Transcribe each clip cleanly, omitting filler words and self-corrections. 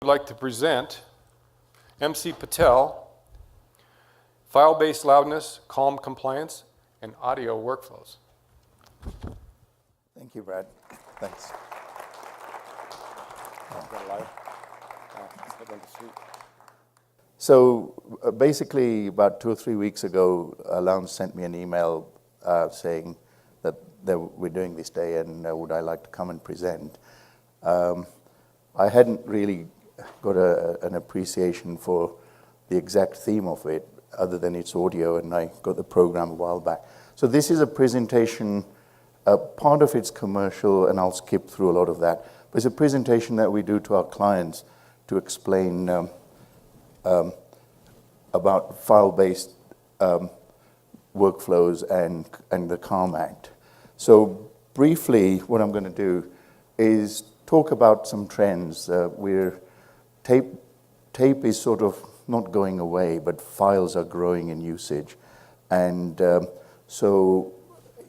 I'd like to present MC Patel, File Based Loudness, Calm Compliance, and Audio Workflows. Thank you, Brad. Thanks. So basically, about 2 or 3 weeks ago, Lounge sent me an email saying that we're doing this day and would I like to come and present. I hadn't really got an appreciation for the exact theme of it, other than it's audio, and I got the program a while back. So this is a presentation, part of it's commercial, and I'll skip through a lot of that. But it's a presentation that we do to our clients to explain about file-based workflows and the Calm Act. So briefly, what I'm going to do is talk about some trends. Tape is sort of not going away, but files are growing in usage. And so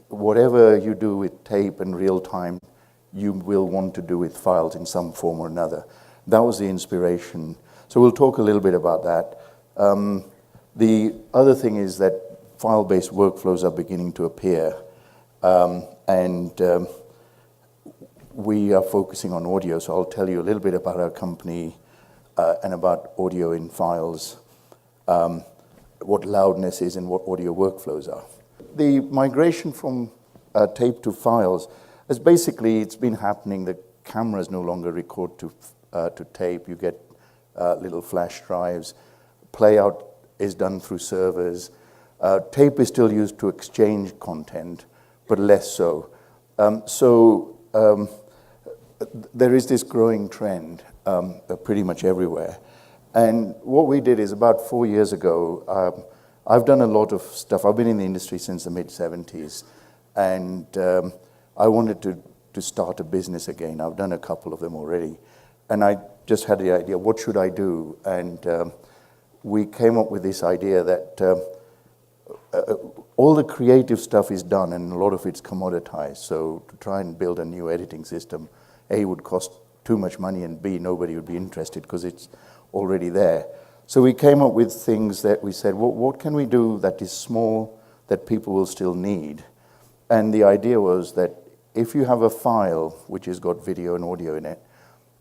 whatever you do with tape in real time, you will want to do with files in some form or another. That was the inspiration. So we'll talk a little bit about that. The other thing is that file-based workflows are beginning to appear. We are focusing on audio, so I'll tell you a little bit about our company and about audio in files, what loudness is and what audio workflows are. The migration from tape to files is basically, it's been happening. The cameras no longer record to tape. You get little flash drives. Playout is done through servers. Tape is still used to exchange content, but less so. There is this growing trend pretty much everywhere. And what we did is about 4 years ago, I've done a lot of stuff. I've been in the industry since the mid-'70s, and I wanted to start a business again. I've done a couple of them already. And I just had the idea, what should I do? And we came up with this idea that all the creative stuff is done, and a lot of it's commoditized. So to try and build a new editing system, A, would cost too much money, and B, nobody would be interested because it's already there. So we came up with things that we said, well, what can we do that is small, that people will still need? And the idea was that if you have a file which has got video and audio in it,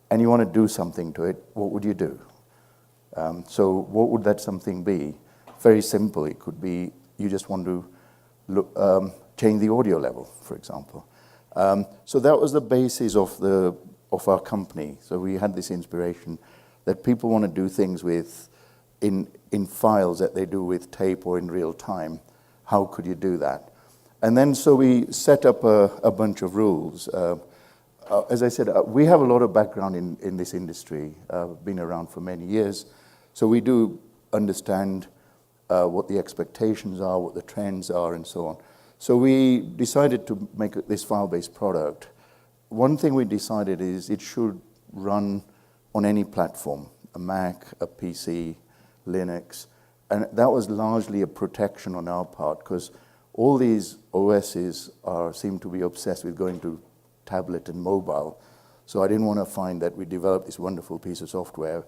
and you want to do something to it, what would you do? So what would that something be? Very simple. It could be you just want to change the audio level, for example. So that was the basis of our company. So we had this inspiration that people want to do things with in files that they do with tape or in real time. How could you do that? And then so we set up a bunch of rules. As I said, we have a lot of background in this industry, been around for many years. So we do understand what the expectations are, what the trends are, and so on. So we decided to make this file-based product. One thing we decided is it should run on any platform, a Mac, a PC, Linux. And that was largely a protection on our part, because all these OSs seem to be obsessed with going to tablet and mobile. So I didn't want to find that we developed this wonderful piece of software,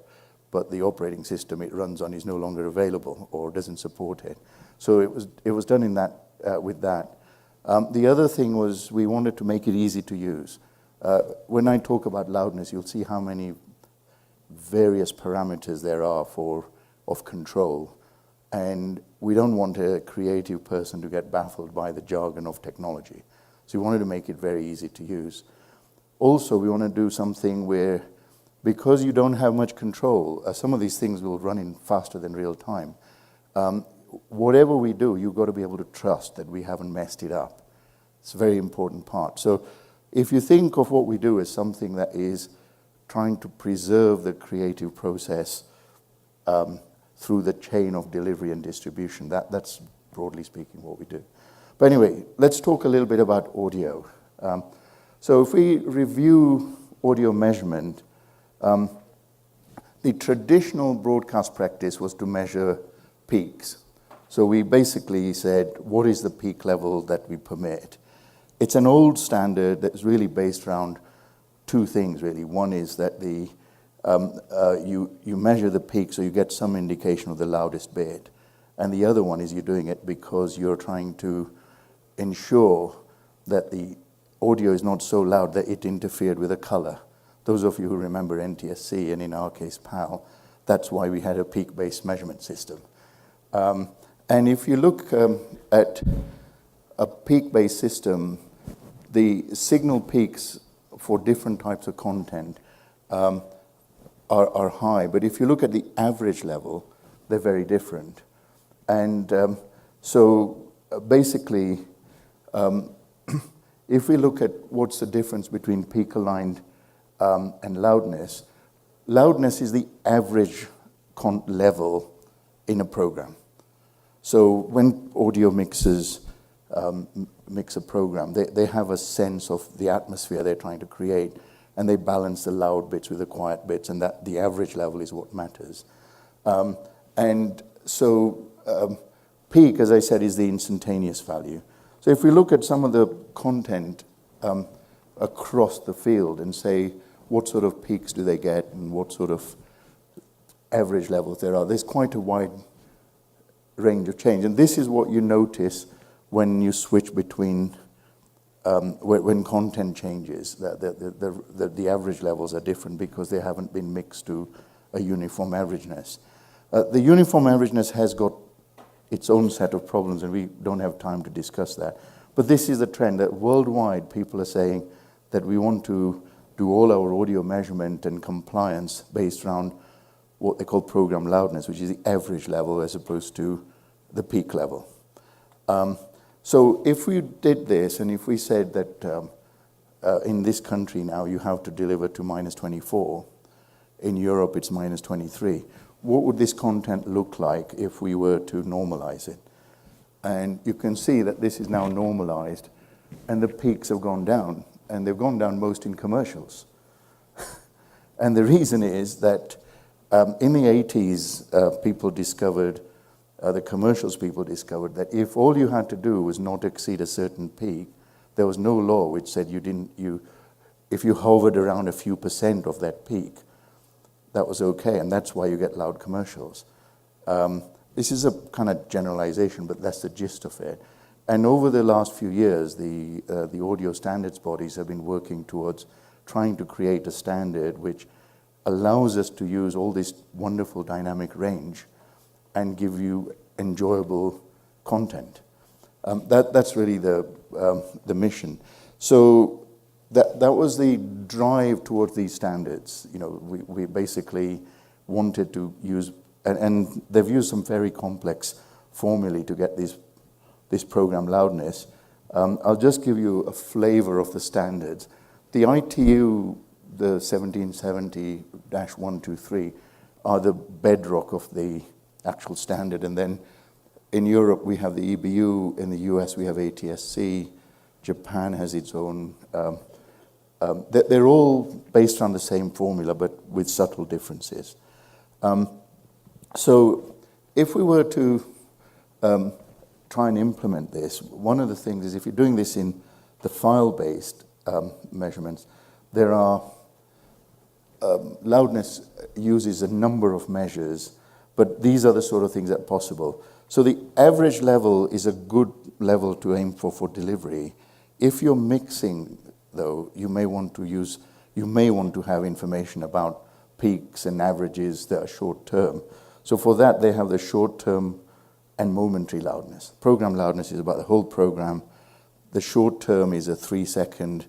but the operating system it runs on is no longer available or doesn't support it. So it was done in that with that. The other thing was we wanted to make it easy to use. When I talk about loudness, you'll see how many various parameters there are of control. And we don't want a creative person to get baffled by the jargon of technology. So we wanted to make it very easy to use. Also, we want to do something where, because you don't have much control, some of these things will run in faster than real time. Whatever we do, you've got to be able to trust that we haven't messed it up. It's a very important part. So if you think of what we do as something that is trying to preserve the creative process through the chain of delivery and distribution, that's broadly speaking what we do. But anyway, let's talk a little bit about audio. So if we review audio measurement, the traditional broadcast practice was to measure peaks. So we basically said, what is the peak level that we permit? It's an old standard that's really based around two things, really. One is that the you measure the peak so you get some indication of the loudest bit. And the other one is you're doing it because you're trying to ensure that the audio is not so loud that it interfered with the color. Those of you who remember NTSC, and in our case PAL, that's why we had a peak-based measurement system. And if you look at a peak-based system, the signal peaks for different types of content are high. But if you look at the average level, they're very different. And so basically, if we look at what's the difference between peak-aligned and loudness, loudness is the average level in a program. So when audio mixers mix a program, they have a sense of the atmosphere they're trying to create, and they balance the loud bits with the quiet bits, and that the average level is what matters. And so peak, as I said, is the instantaneous value. So if we look at some of the content across the field and say, what sort of peaks do they get and what sort of average levels there are, there's quite a wide range of change. And this is what you notice when you switch between, when content changes, that the average levels are different because they haven't been mixed to a uniform averageness. The uniform averageness has got its own set of problems, and we don't have time to discuss that. But this is the trend that worldwide people are saying that we want to do all our audio measurement and compliance based around what they call program loudness, which is the average level as opposed to the peak level. So if we did this, and if we said that in this country now you have to deliver to -24, in Europe it's -23, what would this content look like if we were to normalize it? And you can see that this is now normalized, and the peaks have gone down, and they've gone down most in commercials. And the reason is that in the 80s, people discovered, the commercials people discovered, that if all you had to do was not exceed a certain peak, there was no law which said if you hovered around a few percent of that peak, that was okay, and that's why you get loud commercials. This is a kind of generalization, but that's the gist of it. And over the last few years, the audio standards bodies have been working towards trying to create a standard which allows us to use all this wonderful dynamic range and give you enjoyable content. That's really the mission. So that was the drive towards these standards. You know, we basically wanted to use, and they've used some very complex formulae to get this program loudness. I'll just give you a flavor of the standards. The ITU, the 1770-123, are the bedrock of the actual standard. And then in Europe, we have the EBU. In the US, we have ATSC. Japan has its own. They're all based on the same formula, but with subtle differences. So if we were to try and implement this, one of the things is if you're doing this in the file-based measurements, there are loudness uses a number of measures, but these are the sort of things that are possible. So the average level is a good level to aim for delivery. If you're mixing, though, you may want to have information about peaks and averages that are short term. So for that, they have the short term and momentary loudness. Program loudness is about the whole program. The short term is a 3-second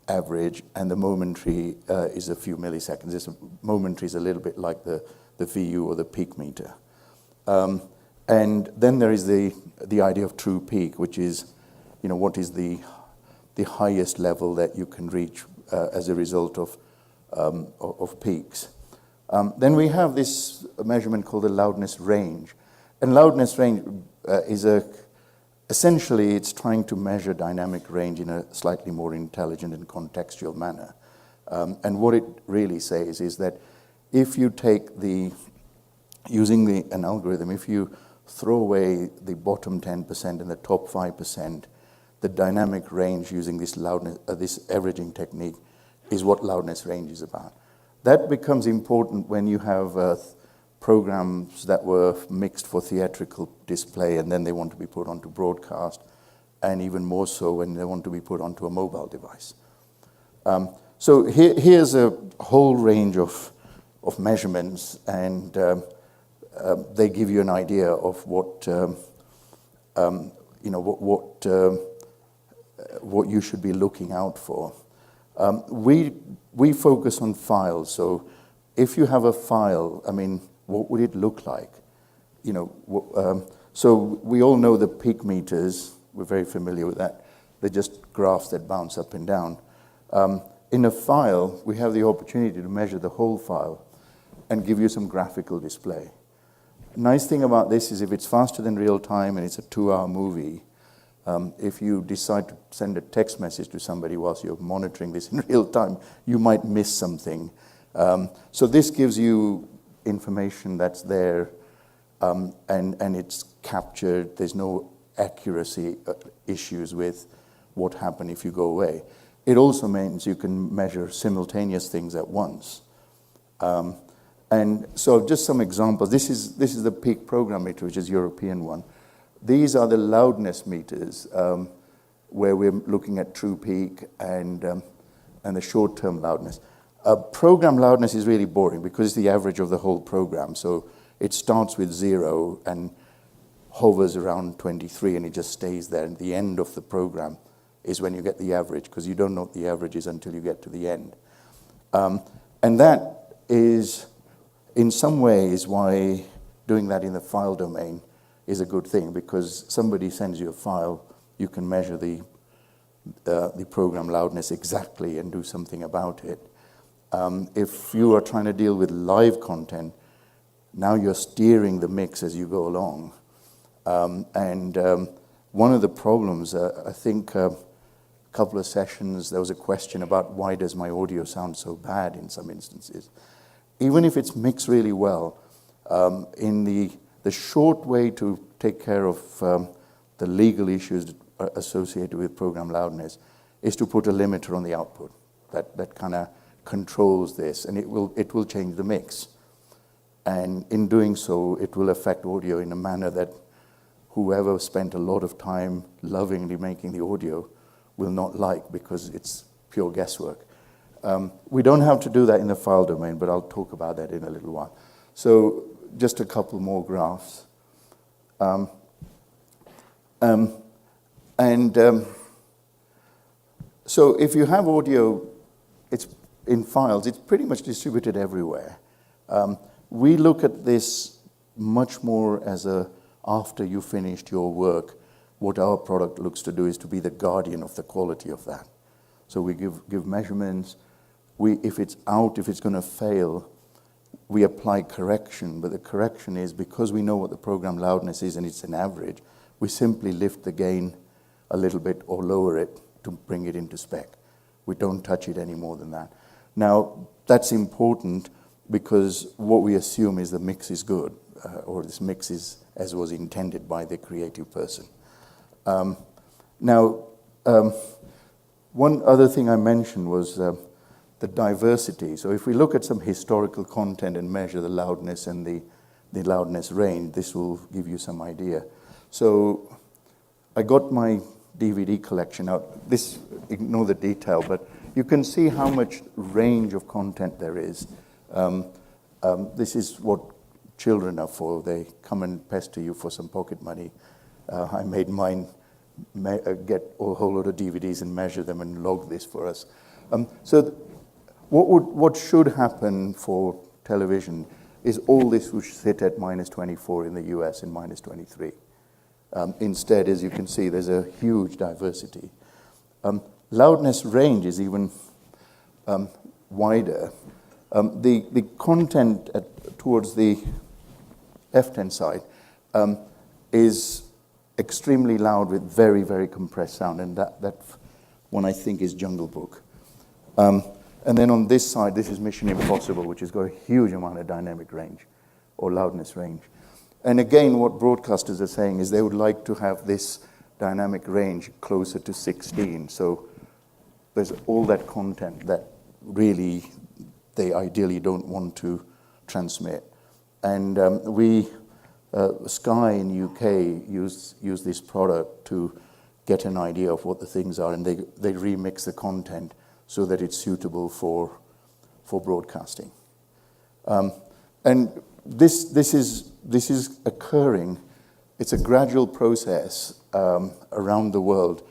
average, and the momentary is a few milliseconds. Momentary is a little bit like the VU or the peak meter. And then there is the idea of true peak, which is, what is the highest level that you can reach as a result of peaks. Then we have this measurement called the loudness range. And loudness range is essentially it's trying to measure dynamic range in a slightly more intelligent and contextual manner. And what it really says is that if you take using an algorithm, if you throw away the bottom 10% and the top 5%, the dynamic range using this loudness, this averaging technique is what loudness range is about. That becomes important when you have programs that were mixed for theatrical display and then they want to be put onto broadcast, and even more so when they want to be put onto a mobile device. So here's a whole range of measurements, and they give you an idea of what what you should be looking out for. We focus on files. So if you have a file, I mean, what would it look like? So we all know the peak meters. We're very familiar with that. They're just graphs that bounce up and down. In a file, we have the opportunity to measure the whole file and give you some graphical display. Nice thing about this is if it's faster than real time and it's a 2-hour movie, if you decide to send a text message to somebody whilst you're monitoring this in real time, you might miss something. So this gives you information that's there, and it's captured. There's no accuracy issues with what happened if you go away. It also means you can measure simultaneous things at once. And so just some examples. This is the peak program meter, which is European one. These are the loudness meters, where we're looking at true peak and the short-term loudness. Program loudness is really boring because it's the average of the whole program. So it starts with 0 and hovers around 23, and it just stays there. And the end of the program is when you get the average, because you don't know what the average is until you get to the end. And that is, in some ways, why doing that in the file domain is a good thing, because somebody sends you a file, you can measure the program loudness exactly and do something about it. If you are trying to deal with live content, now you're steering the mix as you go along. One of the problems, I think a couple of sessions, there was a question about why does my audio sound so bad in some instances. Even if it's mixed really well, in the short way to take care of the legal issues associated with program loudness is to put a limiter on the output that kind of controls this, and it will change the mix. And in doing so, it will affect audio in a manner that whoever spent a lot of time lovingly making the audio will not like, because it's pure guesswork. We don't have to do that in the file domain, but I'll talk about that in a little while. So just a couple more graphs. So if you have audio, it's in files, it's pretty much distributed everywhere. We look at this much more as after you finished your work, what our product looks to do is to be the guardian of the quality of that. So we give measurements. If it's out, if it's going to fail, we apply correction, but the correction is because we know what the program loudness is and it's an average, we simply lift the gain a little bit or lower it to bring it into spec. We don't touch it any more than that. Now, that's important because what we assume is the mix is good, or this mix is as was intended by the creative person. One other thing I mentioned was the diversity. So if we look at some historical content and measure the loudness and the loudness range, this will give you some idea. So I got my DVD collection out. This, ignore the detail, but you can see how much range of content there is. This is what children are for. They come and pester you for some pocket money. I made mine get a whole lot of DVDs and measure them and log this for us. What should happen for television is all this would sit at -24 in the US and -23. Instead, as you can see, there's a huge diversity. Loudness range is even wider. The content towards the left-hand side is extremely loud with very, very compressed sound, and that one I think is Jungle Book. And then on this side, this is Mission Impossible, which has got a huge amount of dynamic range or loudness range. And again, what broadcasters are saying is they would like to have this dynamic range closer to 16. So there's all that content that really they ideally don't want to transmit. And Sky in UK use this product to get an idea of what the things are, and they remix the content so that it's suitable for broadcasting. And this is occurring. It's a gradual process around the world.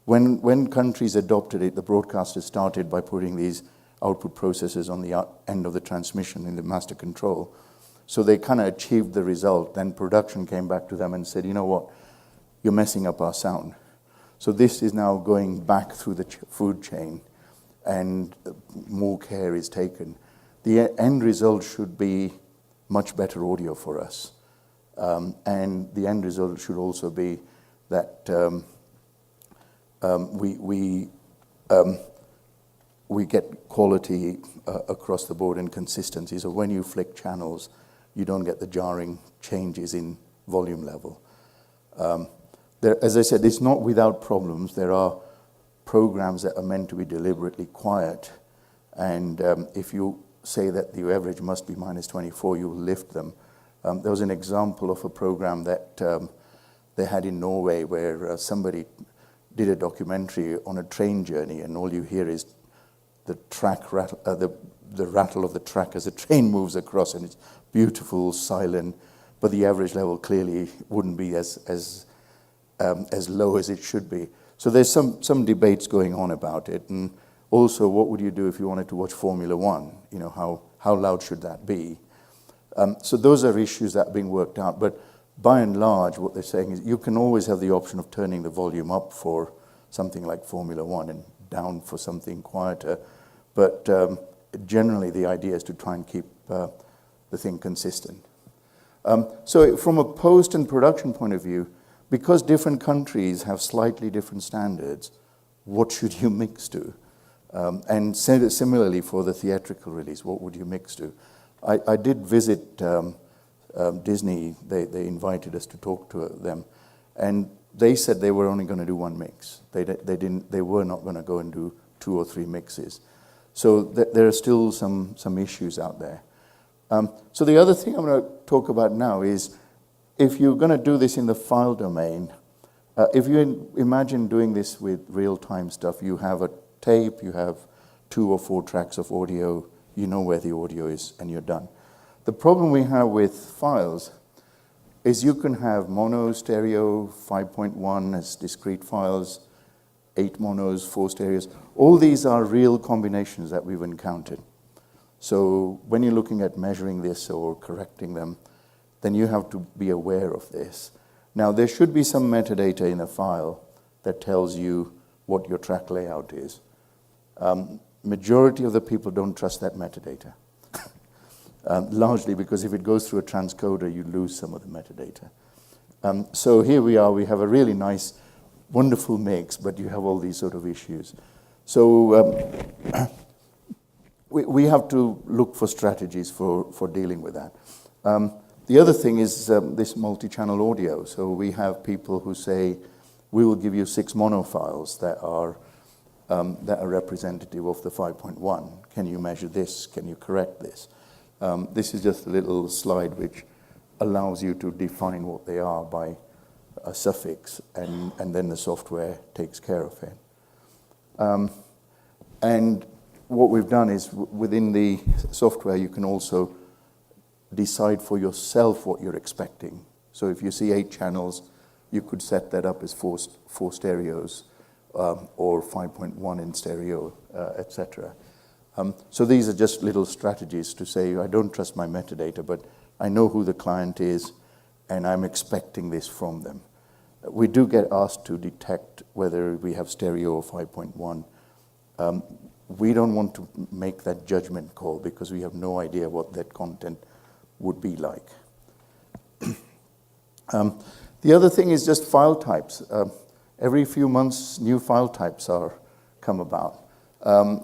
When countries adopted it, the broadcasters started by putting these output processors on the end of the transmission in the master control. So they kind of achieved the result. Then production came back to them and said, you know what, you're messing up our sound. So this is now going back through the food chain, and more care is taken. The end result should be much better audio for us. And the end result should also be that we get quality across the board and consistency. So when you flick channels, you don't get the jarring changes in volume level. As I said, it's not without problems. There are programs that are meant to be deliberately quiet, and if you say that the average must be minus 24, you will lift them. There was an example of a program that they had in Norway where somebody did a documentary on a train journey, and all you hear is the track rattle, the rattle of the track as the train moves across, and it's beautiful, silent, but the average level clearly wouldn't be as low as it should be. So there's some debates going on about it, and also what would you do if you wanted to watch Formula One? You know, how loud should that be? So those are issues that are being worked out, but by and large what they're saying is you can always have the option of turning the volume up for something like Formula One and down for something quieter, but generally the idea is to try and keep the thing consistent. So from a post and production point of view, because different countries have slightly different standards, what should you mix to? And similarly for the theatrical release, what would you mix to? I did visit Disney. They invited us to talk to them, and they said they were only going to do one mix. They were not going to go and do 2 or 3 mixes. So there are still some issues out there. So the other thing I'm going to talk about now is, if you're going to do this in the file domain, if you imagine doing this with real-time stuff, you have a tape, you have 2 or 4 tracks of audio, you know where the audio is, and you're done. The problem we have with files is you can have mono, stereo, 5.1 as discrete files, 8 monos, 4 stereos. All these are real combinations that we've encountered. So when you're looking at measuring this or correcting them, then you have to be aware of this. Now, there should be some metadata in a file that tells you what your track layout is. Majority of the people don't trust that metadata, largely because if it goes through a transcoder, you lose some of the metadata. So here we are, we have a really nice, wonderful mix, but you have all these sort of issues. So we have to look for strategies for dealing with that. The other thing is this multi-channel audio. So we have people who say, we will give you 6 mono files that are representative of the 5.1. Can you measure this? Can you correct this? This is just a little slide which allows you to define what they are by a suffix, and then the software takes care of it. And what we've done is within the software you can also decide for yourself what you're expecting. So if you see 8 channels, you could set that up as 4 stereos or 5.1 in stereo, etc. So these are just little strategies to say, I don't trust my metadata, but I know who the client is, and I'm expecting this from them. We do get asked to detect whether we have stereo or 5.1. We don't want to make that judgment call because we have no idea what that content would be like. The other thing is just file types. Every few months, new file types come about.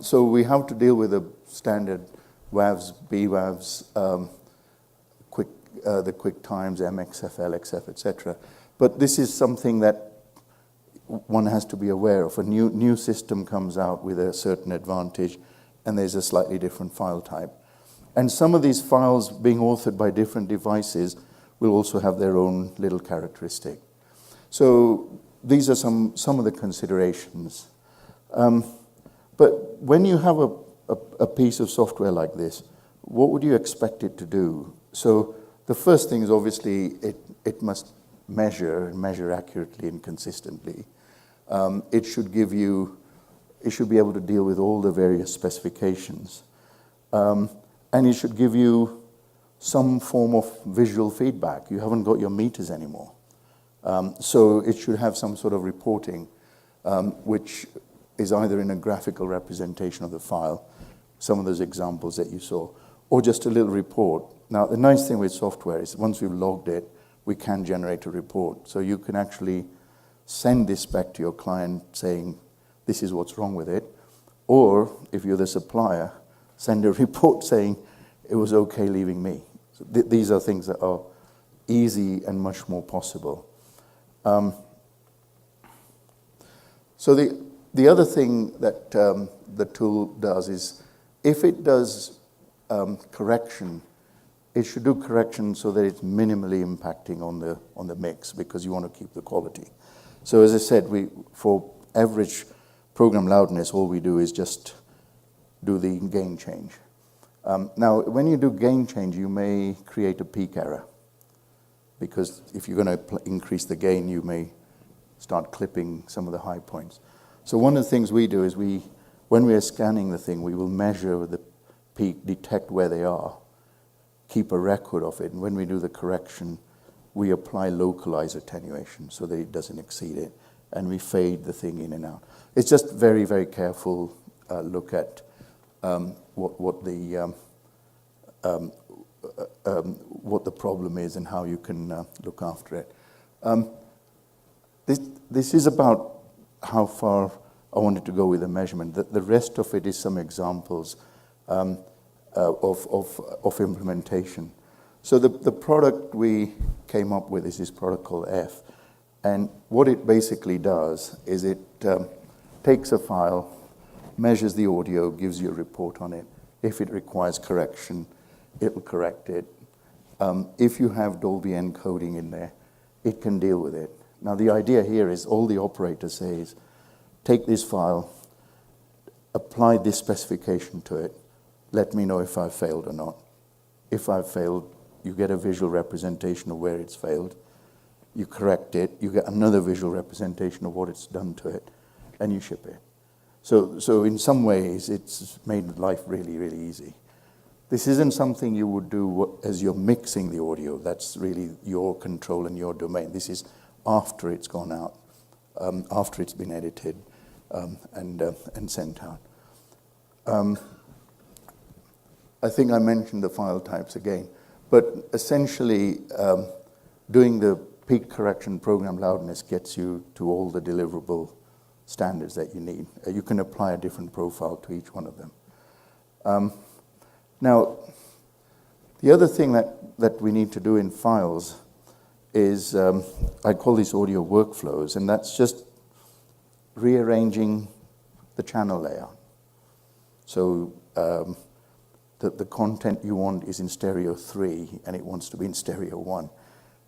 So we have to deal with the standard WAVs, BWAVs, the QuickTimes, MXF, LXF, etc. But this is something that one has to be aware of. A new system comes out with a certain advantage, and there's a slightly different file type. And some of these files being authored by different devices will also have their own little characteristic. So these are some of the considerations. But when you have a piece of software like this, what would you expect it to do? So the first thing is obviously it must measure accurately and consistently. It should be able to deal with all the various specifications. And it should give you some form of visual feedback. You haven't got your meters anymore. So it should have some sort of reporting, which is either in a graphical representation of the file, some of those examples that you saw, or just a little report. Now, the nice thing with software is once we've logged it, we can generate a report. So you can actually send this back to your client saying, this is what's wrong with it. Or if you're the supplier, send a report saying, it was okay leaving me. So these are things that are easy and much more possible. So the other thing that the tool does is, if it does correction, it should do correction so that it's minimally impacting on the mix, because you want to keep the quality. So as I said, for average program loudness, all we do is just do the gain change. Now, when you do gain change, you may create a peak error, because if you're going to increase the gain, you may start clipping some of the high points. So one of the things we do is when we are scanning the thing, we will measure the peak, detect where they are, keep a record of it, and when we do the correction, we apply localized attenuation so that it doesn't exceed it, and we fade the thing in and out. It's just very, very careful look at what the problem is and how you can look after it. This is about how far I wanted to go with the measurement. The rest of it is some examples of implementation. So the product we came up with is this product called F. And what it basically does is it takes a file, measures the audio, gives you a report on it. If it requires correction, it will correct it. If you have Dolby encoding in there, it can deal with it. Now the idea here is all the operator says, take this file, apply this specification to it, let me know if I've failed or not. If I've failed, you get a visual representation of where it's failed. You correct it, you get another visual representation of what it's done to it, and you ship it. So in some ways, it's made life really, really easy. This isn't something you would do as you're mixing the audio. That's really your control and your domain. This is after it's gone out, after it's been edited and sent out. I think I mentioned the file types again, but essentially doing the peak correction program loudness gets you to all the deliverable standards that you need. You can apply a different profile to each one of them. Now, the other thing that we need to do in files is, I call these audio workflows, and that's just rearranging the channel layout. So the content you want is in stereo 3, and it wants to be in stereo 1.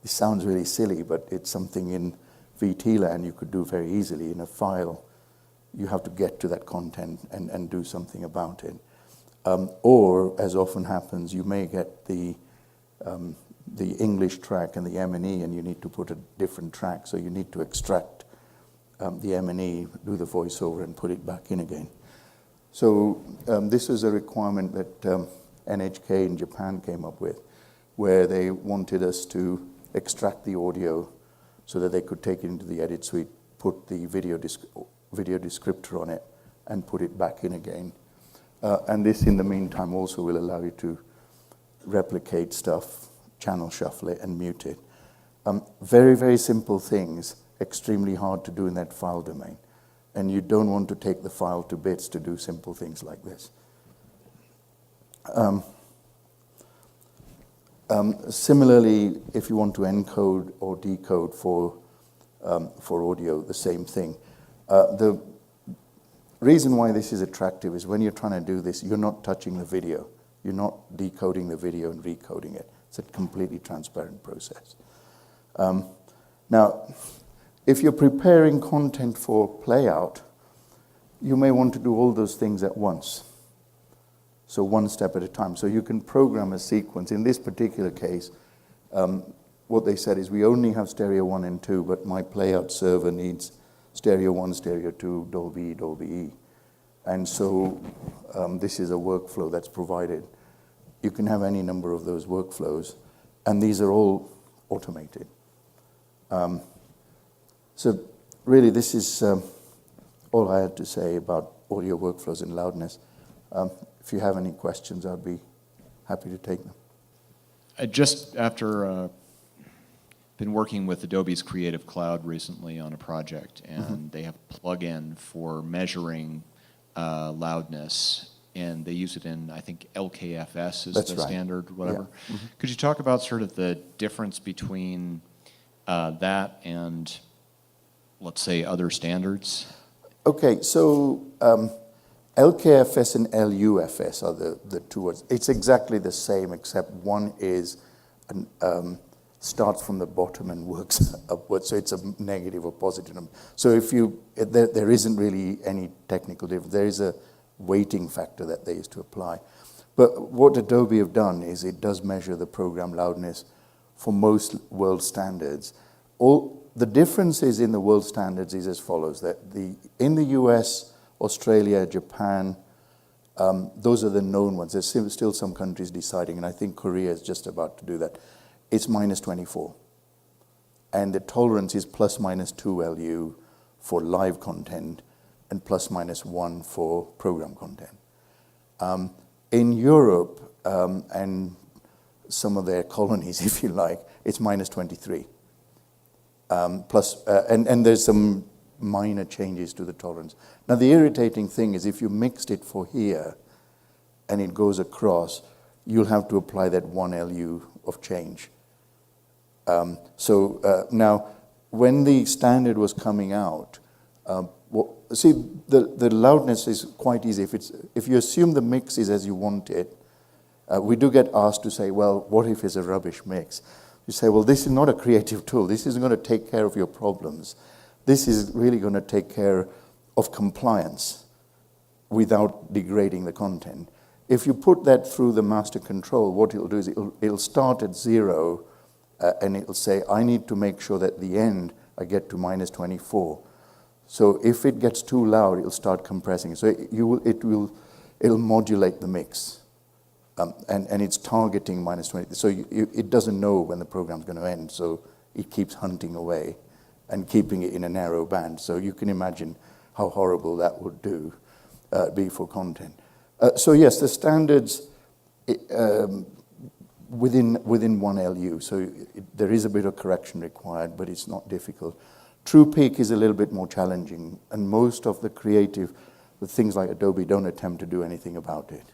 This sounds really silly, but it's something in VT land you could do very easily. In a file, you have to get to that content and do something about it. Or, as often happens, you may get the English track and the M&E, and you need to put a different track, so you need to extract the M&E, do the voiceover, and put it back in again. So this is a requirement that NHK in Japan came up with, where they wanted us to extract the audio so that they could take it into the edit suite, put the video descriptor on it, and put it back in again. And this, in the meantime, also will allow you to replicate stuff, channel shuffle it, and mute it. Very, very simple things, extremely hard to do in that file domain. And you don't want to take the file to bits to do simple things like this. Similarly, if you want to encode or decode for audio, the same thing. reason why this is attractive is when you're trying to do this, you're not touching the video. You're not decoding the video and recoding it. It's a completely transparent process. Now, if you're preparing content for playout, you may want to do all those things at once. So one step at a time. So you can program a sequence. In this particular case, what they said is we only have stereo 1 and 2, but my playout server needs stereo 1, stereo 2, Dolby, Dolby E. And so this is a workflow that's provided. You can have any number of those workflows, and these are all automated. So really, this is all I had to say about audio workflows and loudness. If you have any questions, I'd be happy to take them. Just after been working with Adobe's Creative Cloud recently on a project, and they have a plugin for measuring loudness, and they use it in, I think, LKFS is That's the right. standard, whatever. Yeah. Could you talk about sort of the difference between that and, let's say, other standards? Okay, so LKFS and LUFS are the two words. It's exactly the same, except one is starts from the bottom and works upwards, so it's a negative or positive number. So if there isn't really any technical difference. There is a weighting factor that they used to apply. But what Adobe have done is it does measure the program loudness for most world standards. The differences in the world standards is as follows, that in the US, Australia, Japan, those are the known ones. There's still some countries deciding, and I think Korea is just about to do that. It's minus 24. And the tolerance is plus minus 2 LU for live content and plus minus 1 for program content. In Europe and some of their colonies, if you like, it's minus 23. And there's some minor changes to the tolerance. Now, the irritating thing is if you mixed it for here and it goes across, you'll have to apply that 1 LU of change. Now, when the standard was coming out, the loudness is quite easy. If you assume the mix is as you want it, we do get asked to say, well, what if it's a rubbish mix? You say, well, this is not a creative tool. This isn't going to take care of your problems. This is really going to take care of compliance without degrading the content. If you put that through the master control, what it'll do is it'll start at 0, and it'll say, I need to make sure that at the end I get to minus 24. So if it gets too loud, it'll start compressing. So it'll modulate the mix. And it's targeting minus 20. So it doesn't know when the program's going to end, so it keeps hunting away and keeping it in a narrow band. So you can imagine how horrible that would be for content. So yes, the standards within 1 LU. So there is a bit of correction required, but it's not difficult. True peak is a little bit more challenging, and most of the things like Adobe don't attempt to do anything about it.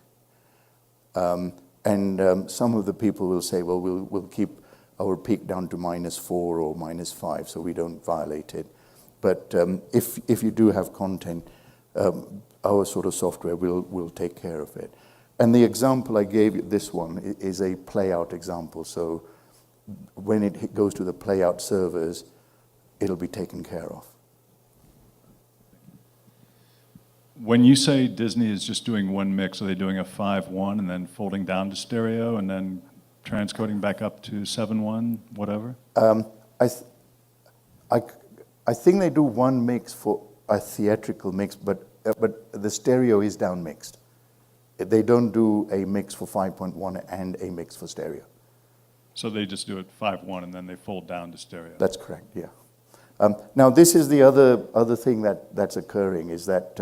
Some of the people will say, well, we'll keep our peak down to minus 4 or minus 5, so we don't violate it. But if you do have content, our sort of software will take care of it. And the example I gave you, this one, is a playout example. So when it goes to the playout servers, it'll be taken care of. When you say Disney is just doing one mix, are they doing a 5-1 and then folding down to stereo and then transcoding back up to 7-1, whatever? I think they do one mix for a theatrical mix, but the stereo is down mixed. They don't do a mix for 5.1 and a mix for stereo. So they just do it 5-1 and then they fold down to stereo. That's correct, yeah. Now this is the other thing that's occurring is that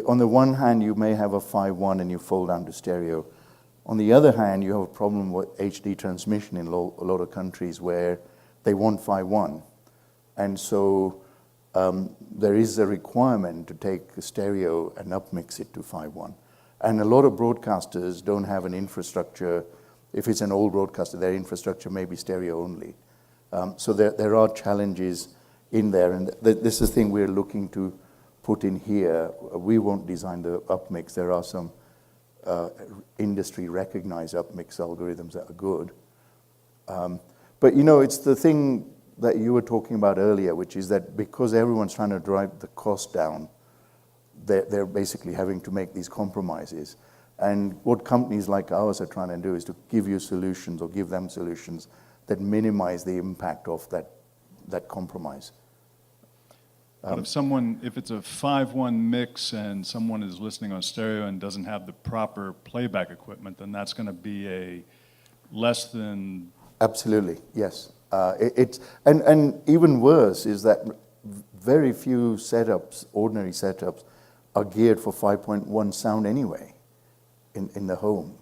on the one hand you may have a 5.1 and you fold down to stereo. On the other hand, you have a problem with HD transmission in a lot of countries where they want 5.1. And so there is a requirement to take stereo and upmix it to 5.1. And a lot of broadcasters don't have an infrastructure. If it's an old broadcaster, their infrastructure may be stereo only. So there are challenges in there, and this is the thing we're looking to put in here. We won't design the upmix. There are some industry recognized upmix algorithms that are good. But it's the thing that you were talking about earlier, which is that because everyone's trying to drive the cost down, they're basically having to make these compromises. And what companies like ours are trying to do is to give you solutions or give them solutions that minimize the impact of that compromise. But if it's a 5-1 mix and someone is listening on stereo and doesn't have the proper playback equipment, then that's going to be a less than... Absolutely, yes. And even worse is that very few setups, ordinary setups, are geared for 5.1 sound anyway in the home.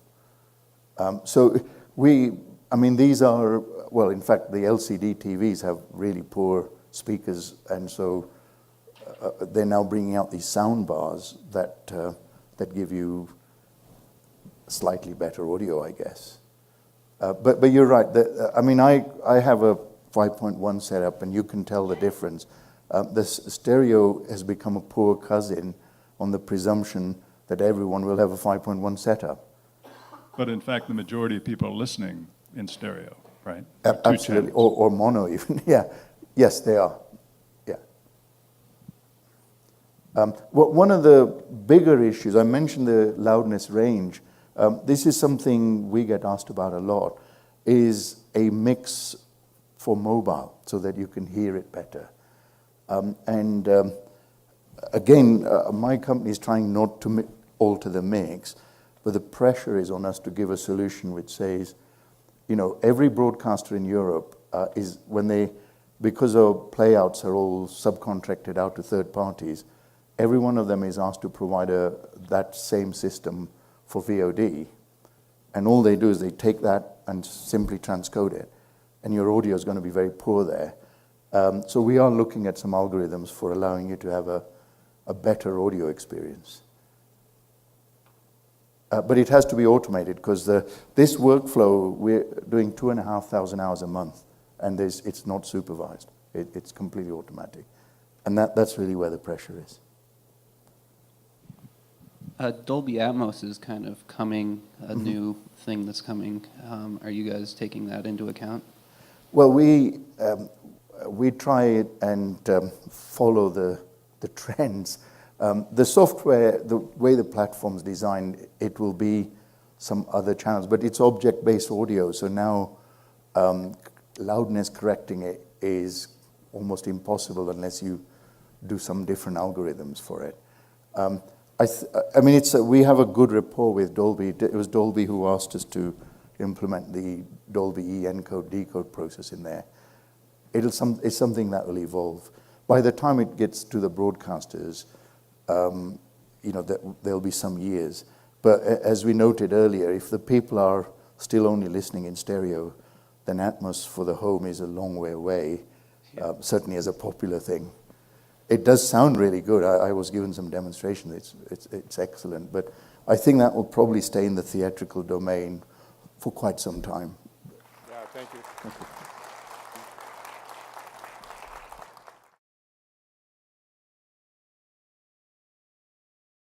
These are, well, in fact, the LCD TVs have really poor speakers, and so they're now bringing out these sound bars that give you slightly better audio, I guess. But you're right. I have a 5.1 setup, and you can tell the difference. The stereo has become a poor cousin on the presumption that everyone will have a 5.1 setup. But in fact, the majority of people are listening in stereo, right? Absolutely, or mono even. Yeah, yes, they are. Yeah. One of the bigger issues, I mentioned the loudness range. This is something we get asked about a lot, is a mix for mobile so that you can hear it better. Again, my company is trying not to alter the mix, but the pressure is on us to give a solution which says, every broadcaster in Europe because our playouts are all subcontracted out to third parties, every one of them is asked to provide that same system for VOD, and all they do is they take that and simply transcode it, and your audio is going to be very poor there. So we are looking at some algorithms for allowing you to have a better audio experience. But it has to be automated because this workflow, we're doing 2,500 hours a month, and it's not supervised. It's completely automatic. And that's really where the pressure is. Dolby Atmos is kind of coming, a new thing that's coming. Are you guys taking that into account? Well, we try it and follow the trends. The software, the way the platform's designed, it will be some other channels, but it's object-based audio, so now loudness correcting it is almost impossible unless you do some different algorithms for it. We have a good rapport with Dolby. It was Dolby who asked us to implement the Dolby E encode decode process in there. It's something that will evolve. By the time it gets to the broadcasters, there'll be some years. But as we noted earlier, if the people are still only listening in stereo, then Atmos for the home is a long way away, certainly as a popular thing. It does sound really good. I was given some demonstrations. It's excellent. But I think that will probably stay in the theatrical domain for quite some time. Yeah, thank you.